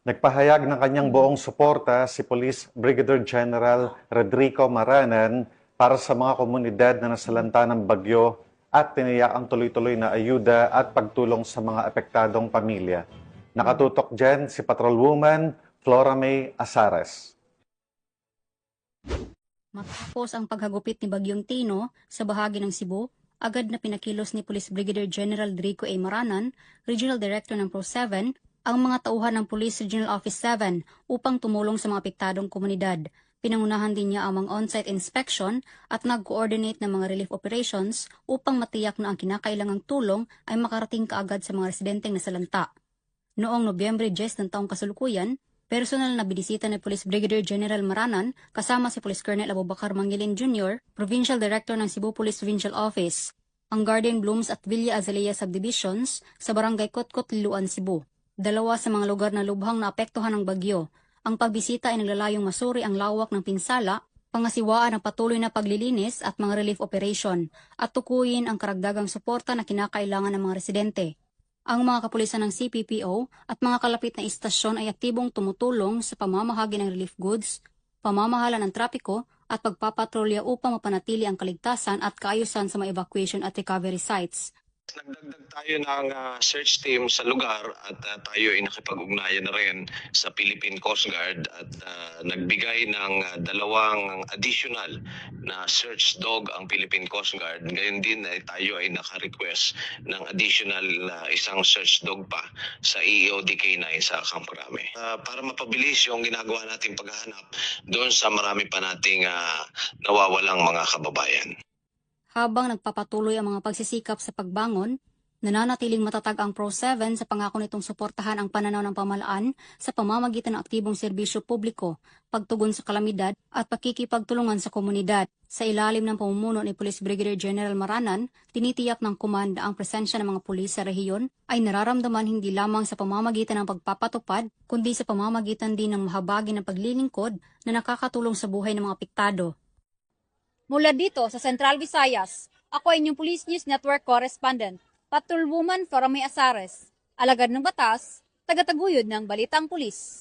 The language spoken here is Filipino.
Nagpahayag ng kanyang buong suporta si Police Brigadier General Rodrigo Maranan para sa mga komunidad na nasalanta ng bagyo at tiniyak ang tuloy-tuloy na ayuda at pagtulong sa mga apektadong pamilya. Nakatutok dyan si Patrolwoman Flora May Asares. Matapos ang paghagupit ni Bagyong Tino sa bahagi ng Cebu, agad na pinakilos ni Police Brigadier General Drico A. Maranan, Regional Director ng Pro-7, ang mga tauhan ng Police Regional Office 7 upang tumulong sa mga apektadong komunidad. Pinangunahan din niya ang mga on-site inspection at nag-coordinate ng mga relief operations upang matiyak na ang kinakailangang tulong ay makarating kaagad sa mga residenteng nasalanta. Noong Nobyembre 10 ng taong kasalukuyan, personal na binisita ni Police Brigadier General Maranan kasama si Police Colonel Abubakar Mangilin Jr., Provincial Director ng Cebu Police Provincial Office, ang Garden Blooms at Villa Azalea Subdivisions sa Barangay Kotkot, Liloan, Cebu. Dalawa sa mga lugar na lubhang naapektuhan ng bagyo. Ang pagbisita ay naglalayong masuri ang lawak ng pinsala, pangasiwaan ang patuloy na paglilinis at mga relief operation, at tukuyin ang karagdagang suporta na kinakailangan ng mga residente. Ang mga kapulisan ng CPPO at mga kalapit na istasyon ay aktibong tumutulong sa pamamahagi ng relief goods, pamamahala ng trapiko at pagpapatrolya upang mapanatili ang kaligtasan at kaayusan sa mga evacuation at recovery sites. Nagdagdag tayo ng search team sa lugar at tayo ay nakipag-ugnayan na rin sa Philippine Coast Guard at nagbigay ng dalawang additional na search dog ang Philippine Coast Guard. Ngayon din ay tayo ay naka-request ng additional isang search dog pa sa EOD-K9 sa Camp Crame. Para mapabilis yung ginagawa nating paghahanap doon sa marami pa nating nawawalang mga kababayan. Habang nagpapatuloy ang mga pagsisikap sa pagbangon, nananatiling matatag ang Pro-7 sa pangako nitong suportahan ang pananaw ng pamahalaan sa pamamagitan ng aktibong serbisyo publiko, pagtugon sa kalamidad at pakikipagtulungan sa komunidad. Sa ilalim ng pamumuno ni Police Brigadier General Maranan, tinitiyak ng komanda ang presensya ng mga pulis sa rehiyon ay nararamdaman hindi lamang sa pamamagitan ng pagpapatupad, kundi sa pamamagitan din ng mahabagi ng paglilingkod na nakakatulong sa buhay ng mga apektado. Mula dito sa Central Visayas, ako ay inyong Police News Network Correspondent, Patrolwoman Flora May Asares, alagad ng batas, tagataguyod ng Balitang Pulis.